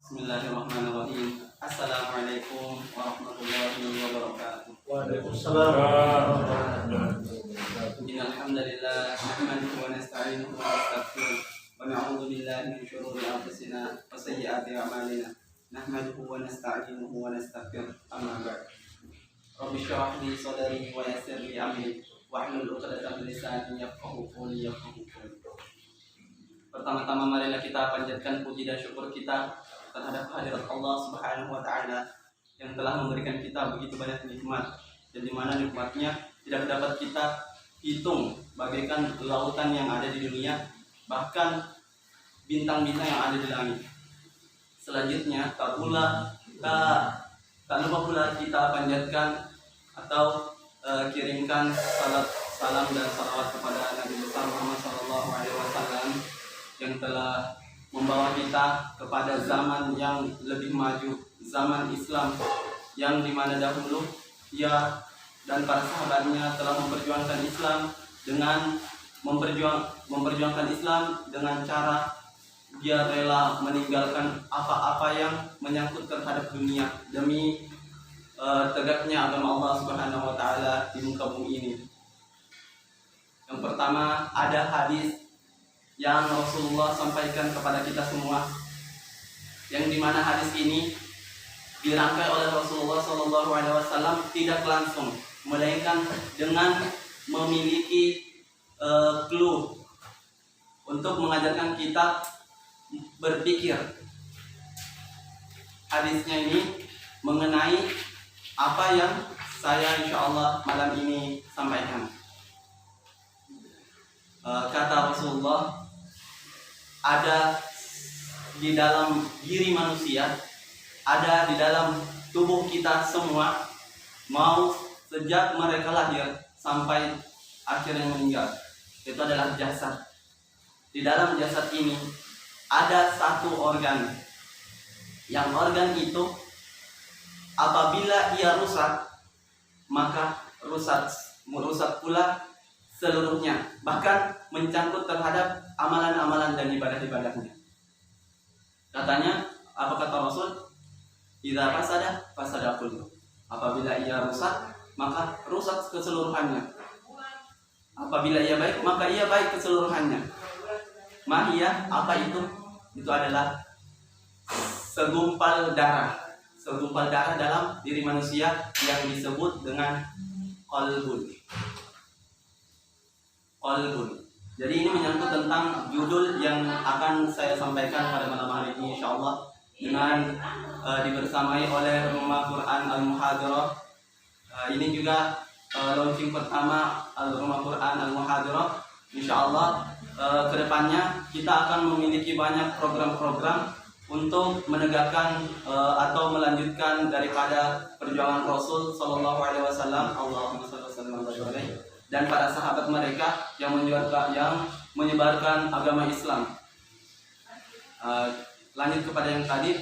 Bismillahirrahmanirrahim. Assalamualaikum warahmatullahi wabarakatuh. Waalaikumsalam warahmatullahi wabarakatuh. Innal hamdalillah nahmaduhu wa nasta'inuhu wa nastaghfiruh wa na'udzu billahi min shururi anfusina wa sayyiati a'malina. Nahmaduhu wa nasta'inuhu wa nastaghfiruh. Amma ba'd. Rabbi shrah li sadri wa yassir li amri wahlul 'uqdatam min lisani yafqahu qawli. Pertama-tama marilah kita panjatkan puji dan syukur kita terhadap hadirat Allah Subhanahu wa taala yang telah memberikan kita begitu banyak nikmat, dan di mana nikmatnya tidak dapat kita hitung, bagaikan lautan yang ada di dunia, bahkan bintang-bintang yang ada di langit. Selanjutnya tak lupa pula kita panjatkan atau kirimkan salam dan salawat kepada Nabi besar Muhammad SAW yang telah membawa kita kepada zaman yang lebih maju, zaman Islam, yang dimana dahulu ia dan para sahabatnya telah memperjuangkan Islam dengan memperjuangkan Islam dengan cara dia rela meninggalkan apa-apa yang menyangkut terhadap dunia demi tegaknya agama Allah Subhanahu wa taala di muka bumi ini. Yang pertama, ada hadis yang Rasulullah sampaikan kepada kita semua, yang dimana hadis ini dirangkai oleh Rasulullah SAW tidak langsung, melainkan dengan memiliki clue untuk mengajarkan kita berpikir. Hadisnya ini mengenai apa yang saya insyaallah malam ini sampaikan. Kata Rasulullah, ada di dalam diri manusia, ada di dalam tubuh kita semua, mau sejak mereka lahir sampai akhirnya meninggal, itu adalah jasad. Di dalam jasad ini ada satu organ, yang organ itu apabila ia rusak, maka merusak pula seluruhnya, bahkan mencangkut terhadap amalan-amalan dan ibadah-ibadahnya. Katanya, apa kata Rasul? Idza fasada kullu. Apabila ia rusak, maka rusak keseluruhannya. Apabila ia baik, maka ia baik keseluruhannya. Mahiyah, apa itu? Itu adalah segumpal darah. Segumpal darah dalam diri manusia yang disebut dengan qalbun. Jadi ini menyangkut tentang judul yang akan saya sampaikan pada malam hari ini insyaallah, dengan dibersamai oleh Rumah Quran Al-Muhadirah. Ini juga launching pertama Rumah Quran Al-Muhadirah. Insyaallah kedepannya kita akan memiliki banyak program-program untuk menegakkan atau melanjutkan daripada perjuangan Rasul Sallallahu Alaihi Wasallam, Allahumma shalli wa sallim alaihi, dan para sahabat mereka yang menyebarkan agama Islam. Lanjut kepada yang tadi,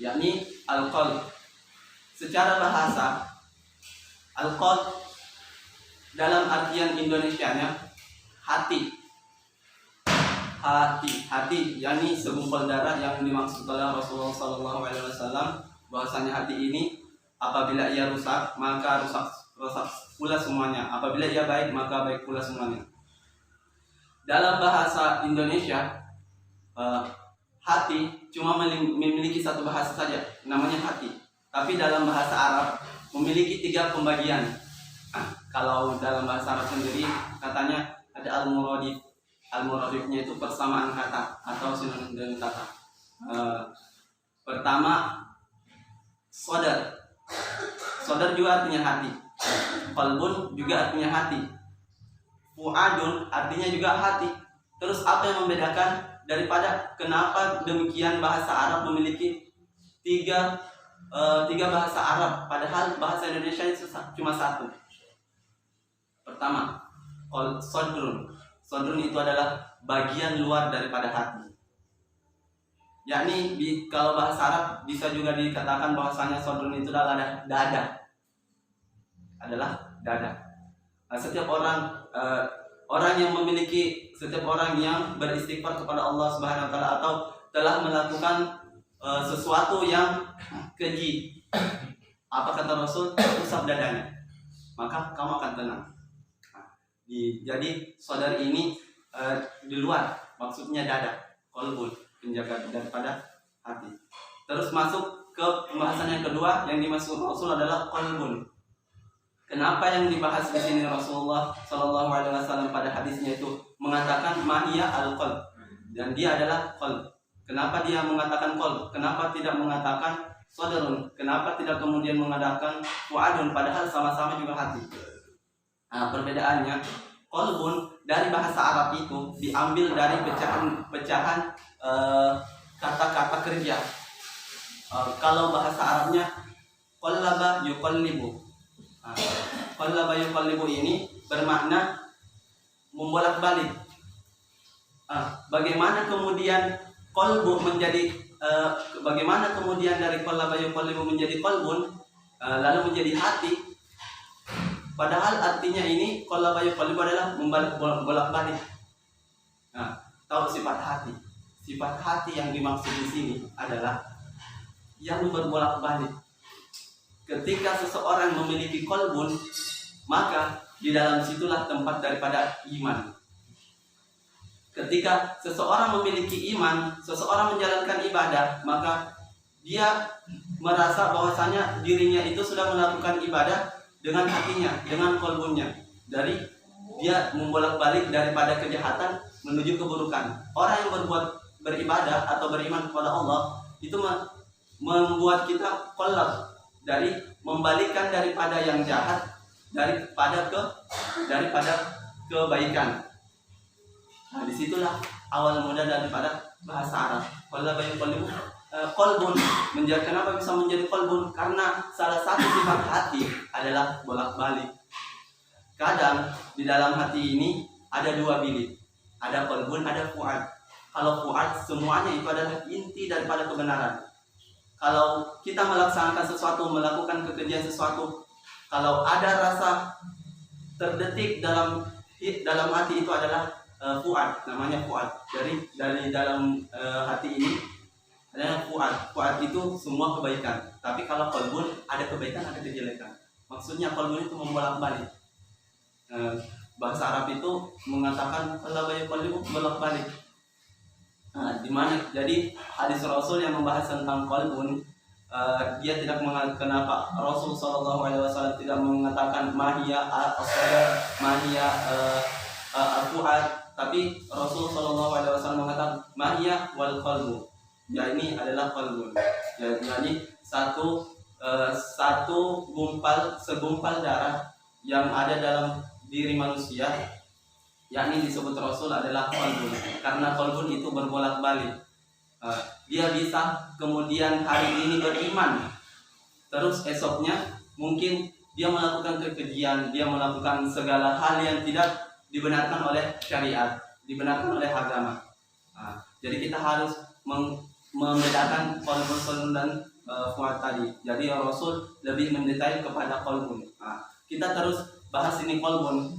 yakni al-qalb. Secara bahasa, al-qalb dalam artian Indonesianya hati, yakni segumpal darah yang dimaksud oleh Rasulullah SAW, bahwasanya hati ini apabila ia rusak, maka rusak pula semuanya. Apabila ia baik, maka baik pula semuanya. Dalam bahasa Indonesia, hati cuma memiliki satu bahasa saja, namanya hati. Tapi dalam bahasa Arab memiliki 3 pembagian. Kalau dalam bahasa Arab sendiri katanya ada al-muradif. Al-muradifnya itu persamaan kata atau sinonim dengan kata. Pertama, sodar. Sodar juga artinya hati. Qalbun juga artinya hati. Fuadun artinya juga hati. Terus apa yang membedakan daripada kenapa demikian bahasa Arab memiliki 3 bahasa Arab, padahal bahasa Indonesia itu cuma 1. Pertama, sodrun. Sodrun itu adalah bagian luar daripada hati. Yakni kalau bahasa Arab bisa juga dikatakan bahwasanya sodrun itu adalah dada. Setiap orang yang beristighfar kepada Allah Subhanahu wa taala atau telah melakukan sesuatu yang keji. Apa kata Rasul? Usap dadanya, maka kamu akan tenang. Nah, jadi saudari ini di luar, maksudnya dada, qalbun, penjaga daripada hati. Terus masuk ke pembahasan yang kedua yang dimaksud Rasul adalah qalbun. Kenapa yang dibahas di sini Rasulullah Shallallahu Alaihi Wasallam pada hadisnya itu mengatakan mahia al-qalb, dan dia adalah qalb. Kenapa dia mengatakan qalb? Kenapa tidak mengatakan sadrun? Kenapa tidak kemudian mengatakan fuadun? Padahal sama-sama juga hati. Nah, perbedaannya, qalbun dari bahasa Arab itu diambil dari pecahan kata-kata kerja. Kalau bahasa Arabnya qallaba yuqallibu. Qallaba yuqallibu ini bermakna membolak-balik. Bagaimana kemudian qalbu menjadi bagaimana kemudian dari qallaba yuqallibu menjadi qalbun, lalu menjadi hati? Padahal artinya ini qallaba yuqallibu adalah membolak-balik. Nah, tahu sifat hati? Sifat hati yang dimaksud di sini adalah yang berbolak-balik. Ketika seseorang memiliki qalbun, maka di dalam situlah tempat daripada iman. Ketika seseorang memiliki iman, seseorang menjalankan ibadah, maka dia merasa bahwasanya dirinya itu sudah melakukan ibadah dengan hatinya, dengan qalbunnya. Dari dia membolak-balik daripada kejahatan menuju keburukan. Orang yang beribadah atau beriman kepada Allah itu membuat kita qalb, dari membalikkan daripada yang jahat daripada kebaikan. Nah, disitulah awal mula daripada bahasa Arab. Qalbun menjadi, kenapa bisa menjadi qalbun? Karena salah satu sifat hati adalah bolak-balik. Kadang di dalam hati ini ada dua bilik, ada qalbun, ada fuad. Kalau fuad semuanya itu adalah inti daripada kebenaran. Kalau kita melaksanakan sesuatu, melakukan kekejian sesuatu, kalau ada rasa terdetik dalam hati itu adalah fuad, namanya fuad. Dari dalam hati ini adalah fuad. Fuad itu semua kebaikan. Tapi kalau qalbun ada kebaikan, ada kejelekan. Maksudnya qalbun itu membolak-balik. Bahasa Arab itu mengatakan qalbu bolak-balik. Nah, di mana jadi hadis Rasul yang membahas tentang qalbun, dia tidak mengatakan, kenapa Rasul Shallallahu Alaihi Wasallam tidak mengatakan mahia al-sadar, mahia al-fuad, tapi Rasul Shallallahu Alaihi Wasallam mengatakan mahia wal qalbu. Ya, ini adalah qalbun. Jadi segumpal darah yang ada dalam diri manusia, yakni disebut Rasul adalah qalbun, karena qalbun itu berbolak-balik. Dia bisa kemudian hari ini beriman, terus esoknya mungkin dia melakukan kekejian, dia melakukan segala hal yang tidak dibenarkan oleh syariat, dibenarkan oleh agama. Jadi kita harus membedakan qalbun dan fuad tadi. Jadi Rasul lebih mendetail kepada qalbun. Kita terus bahas ini qalbun.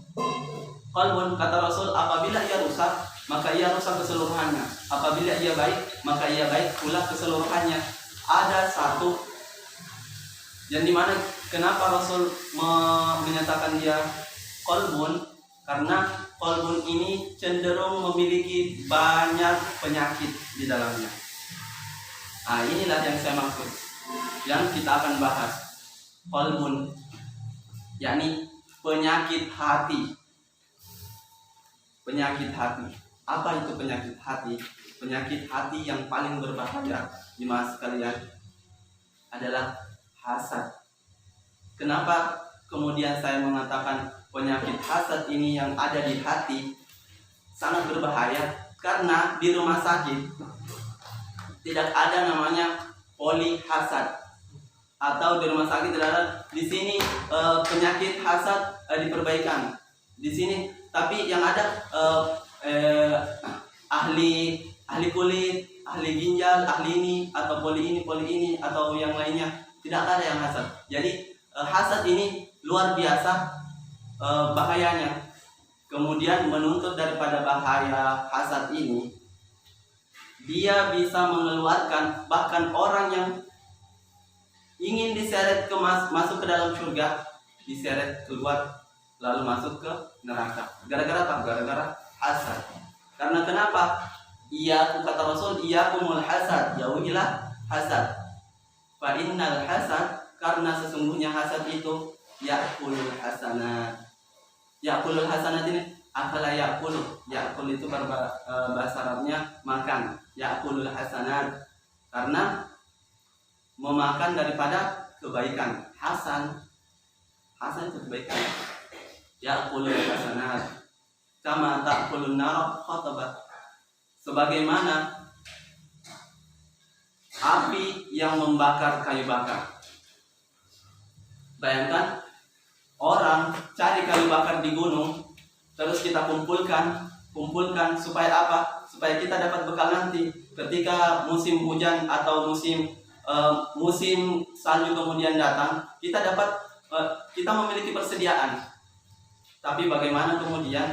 Qalbun, kata Rasul, apabila ia rusak, maka ia rusak keseluruhannya. Apabila ia baik, maka ia baik pula keseluruhannya. Ada satu yang dimana kenapa Rasul menyatakan dia qalbun? Karena qalbun ini cenderung memiliki banyak penyakit di dalamnya. Inilah yang saya maksud, yang kita akan bahas. Qalbun, yakni penyakit hati. Penyakit hati. Apa itu penyakit hati? Penyakit hati yang paling berbahaya di masa sekalian adalah hasad. Kenapa kemudian saya mengatakan penyakit hasad ini yang ada di hati sangat berbahaya? Karena di rumah sakit tidak ada namanya poli hasad, atau di rumah sakit tidak ada di sini penyakit hasad diperbaikan di sini. Tapi yang ada ahli kulit, ahli ginjal, ahli ini atau poli ini atau yang lainnya, tidak ada yang hasad. Jadi hasad ini luar biasa bahayanya. Kemudian menuntut daripada bahaya hasad ini, dia bisa mengeluarkan bahkan orang yang ingin diseret masuk ke dalam surga, diseret keluar lalu masuk ke neraka. Gara-gara apa? Gara-gara hasad. Karena kenapa? Kata Rasul, iyakumul hasad, jauhilah hasad. Fa innal hasad, karena sesungguhnya hasad itu ya'kulul hasanat. Ya'kulul hasanat ini akala ya'kul. Ya'kul itu bahasa Arabnya makan. Ya'kulul hasanat, karena memakan daripada kebaikan. Hasan itu kebaikan. Ya'kulul hasanat kama ta'kulun nar khatabat, sebagaimana api yang membakar kayu bakar. Bayangkan orang cari kayu bakar di gunung, terus kita kumpulkan supaya apa? Supaya kita dapat bekal nanti ketika musim hujan atau musim salju kemudian datang, kita memiliki persediaan. Tapi bagaimana kemudian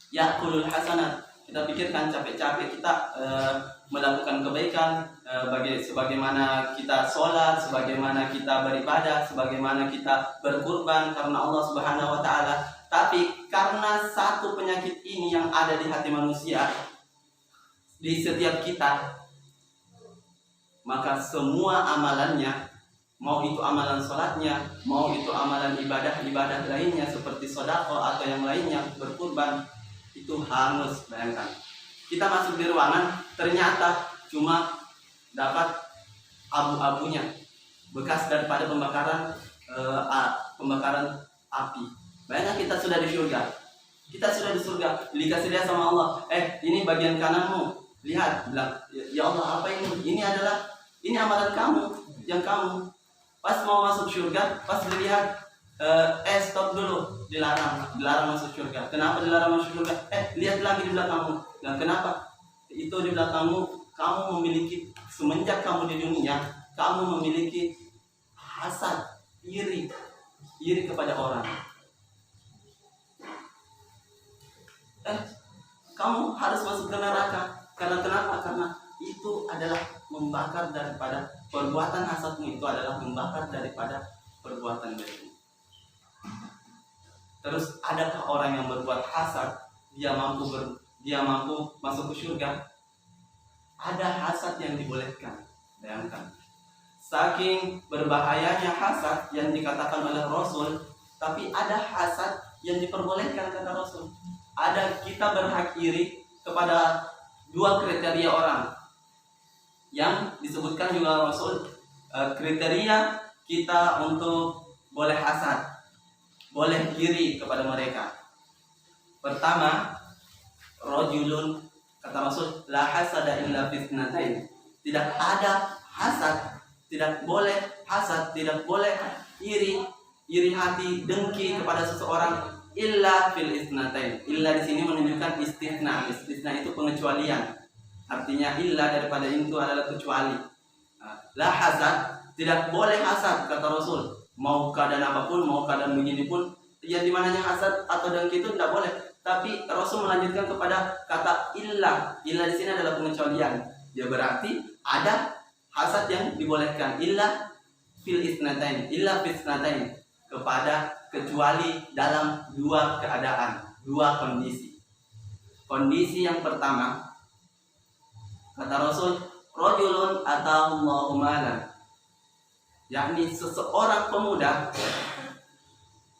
ya'kulul hasanat, kita pikirkan capek-capek kita melakukan kebaikan, sebagaimana kita sholat, sebagaimana kita beribadah, sebagaimana kita berkurban karena Allah Subhanahu wa Ta'ala. Tapi karena satu penyakit ini yang ada di hati manusia, di setiap kita, maka semua amalannya, mau itu amalan sholatnya, mau itu amalan ibadah lainnya seperti sodako atau yang lainnya, berkurban, itu hangus. Bayangkan kita masuk di ruangan, ternyata cuma dapat abu-abunya, bekas daripada pembakaran api. Bayangkan kita sudah di surga, dikasih lihat sama Allah, ini bagian kananmu, lihat, bilang, ya Allah, apa ini amalan kamu, yang kamu pas mau masuk surga, pas dilihat, stop dulu, dilarang masuk surga. Kenapa dilarang masuk surga? Lihat lagi di belakangmu. Nah, kenapa? Itu di belakangmu, kamu memiliki, semenjak kamu di dunia, kamu memiliki hasad, iri kepada orang. Kamu harus masuk ke neraka. Karena kenapa? Karena itu adalah membakar daripada perbuatan hasadmu, itu adalah membakar daripada perbuatan baikmu. Terus adakah orang yang berbuat hasad dia mampu masuk ke surga? Ada hasad yang dibolehkan. Bayangkan, saking berbahayanya hasad yang dikatakan oleh Rasul, tapi ada hasad yang diperbolehkan kata Rasul. Ada, kita berhak iri kepada dua kriteria orang yang disebutkan juga Rasul. Kriteria kita untuk boleh hasad, boleh iri kepada mereka. Pertama, rajulun, kata Rasul, la hasada illa fitnatain. Tidak ada hasad, tidak boleh hasad, tidak boleh iri hati, dengki kepada seseorang illa fil isnatain. Illa di sini menunjukkan istitsna. Istitsna itu pengecualian. Artinya illa daripada itu adalah kecuali. La hasad, tidak boleh hasad kata Rasul. Mau keadaan apapun, mau keadaan begini pun, yang dimananya hasad atau dengki itu tidak boleh. Tapi Rasul melanjutkan kepada kata illa. Illa di sini adalah pengecualian. Ya berarti ada hasad yang dibolehkan. Illa fil isnatain, illa fil isnatain, kepada kecuali dalam dua keadaan, dua kondisi. Kondisi yang pertama, kata Rasul, rajulun atahullahu malan, yakni seseorang pemuda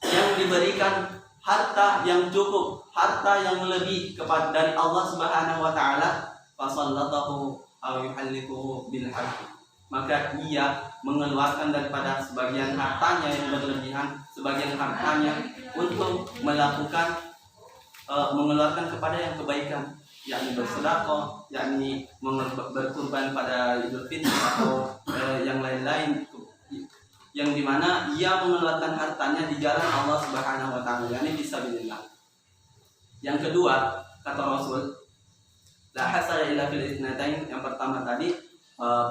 yang diberikan harta yang cukup, harta yang lebih kepada dari Allah Subhanahu wa Ta'ala, fasallatahu aw yuhallikuhu bil haqq, maka ia mengeluarkan daripada sebagian hartanya yang berlebihan, sebagian hartanya untuk melakukan mengeluarkan kepada yang kebaikan, yakni bersedekah, yakni berkurban pada Idul Fitri atau yang lain-lain, yang dimana ia mengeluarkan hartanya di jalan Allah Subhanahu wa Ta'ala, yakni fisabilillah. Yang kedua, kata Rasul, la hasada illa fil isnatain. Yang pertama tadi,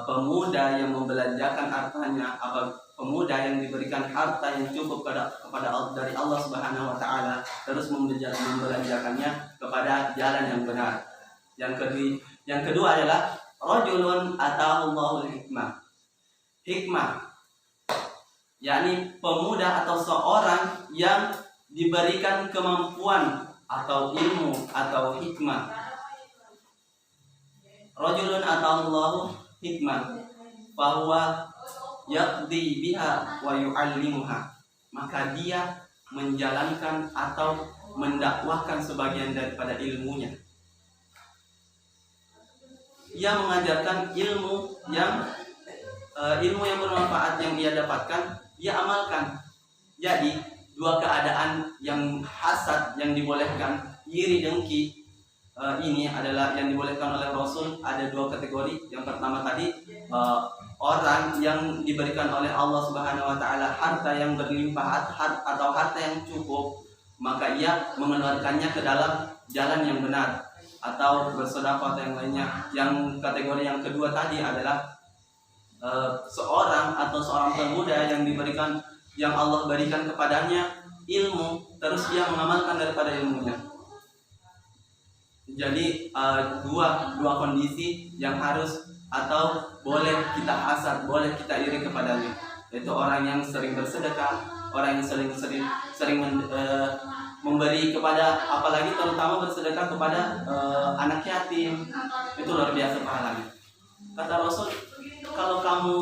pemuda yang membelanjakan hartanya, pemuda yang diberikan harta yang cukup kepada dari Allah Subhanahu wa Ta'ala, terus membelanjakannya kepada jalan yang benar. Yang kedua adalah rajulun atahullahu hikmah. Hikmah, yakni pemuda atau seorang yang diberikan kemampuan atau ilmu atau hikmah. Rajulun atahullahu hikmah, bahwa yaqdi biha wa yu'allimuha, maka dia menjalankan atau mendakwahkan sebagian daripada ilmunya. Ia mengajarkan ilmu yang bermanfaat yang ia dapatkan, ia amalkan. Jadi dua keadaan yang hasad yang dibolehkan, iri dengki, ini adalah yang dibolehkan oleh Rasul. Ada dua kategori. Yang pertama tadi, orang yang diberikan oleh Allah Subhanahu wa taala harta yang berlimpah atau harta yang cukup, maka ia mengeluarkannya ke dalam jalan yang benar atau bersedekah atau yang lainnya. Yang kategori yang kedua tadi adalah seorang pemuda yang Allah berikan kepadanya ilmu, terus ia mengamalkan daripada ilmunya. Jadi dua kondisi yang harus atau boleh kita hasad, boleh kita iri kepadanya, yaitu orang yang sering bersedekah, orang yang sering memberi kepada, apalagi terutama bersedekah kepada anak yatim, itu luar biasa pahalanya. Kata Rasul, kalau kamu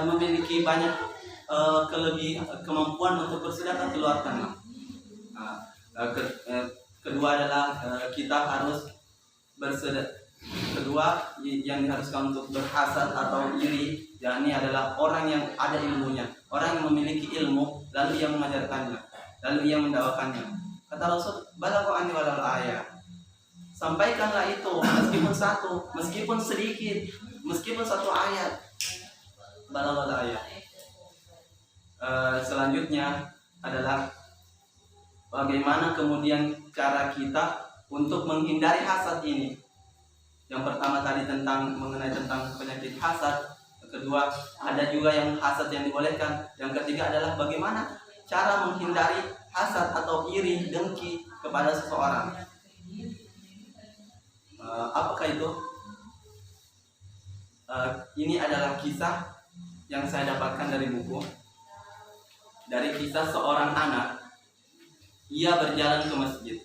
memiliki banyak kemampuan untuk bersedekah, keluarkanlah. Kedua adalah kita harus bersedekah. Kedua yang diharuskan untuk berhasad atau iri, yakni adalah orang yang ada ilmunya, orang yang memiliki ilmu lalu ia mengajarkannya, lalu ia mendakwakannya. Kata Rasul, balaghu anni walal ayat, sampaikanlah itu meskipun sedikit, meskipun satu ayat. Balaghu ayat. Selanjutnya adalah bagaimana kemudian cara kita untuk menghindari hasad ini. Yang pertama tadi mengenai tentang penyakit hasad. Yang kedua, ada juga yang hasad yang dibolehkan. Yang ketiga adalah bagaimana cara menghindari hasad atau iri dengki kepada seseorang. Apakah itu? Ini adalah kisah yang saya dapatkan dari buku. Dari kisah seorang anak, ia berjalan ke masjid,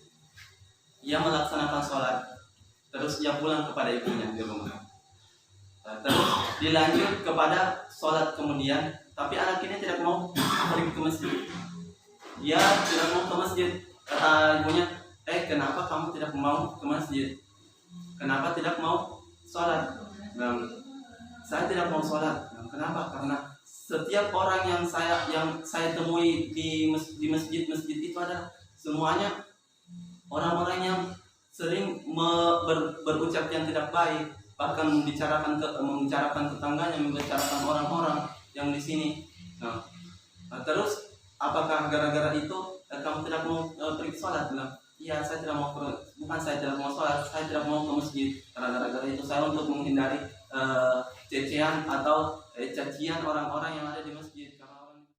ia melaksanakan sholat, terus ia pulang kepada ibunya di rumah. Terus dilanjut kepada sholat kemudian, tapi anak ini tidak mau pergi ke masjid. Dia tidak mau ke masjid. Kata ibunya, kenapa kamu tidak mau ke masjid? Kenapa tidak mau sholat? Saya tidak mau sholat. Kenapa? Karena setiap orang yang saya temui di masjid itu adalah semuanya orang-orang yang sering berucap yang tidak baik, bahkan membicarakan tetangganya, membicarakan orang-orang yang di sini. Terus apakah gara-gara itu kamu tidak mau pergi sholat? Iya, saya tidak mau. Bukan saya tidak mau sholat, saya tidak mau ke masjid. Karena gara-gara itu saya untuk menghindari cecean atau cacian orang-orang yang ada di masjid.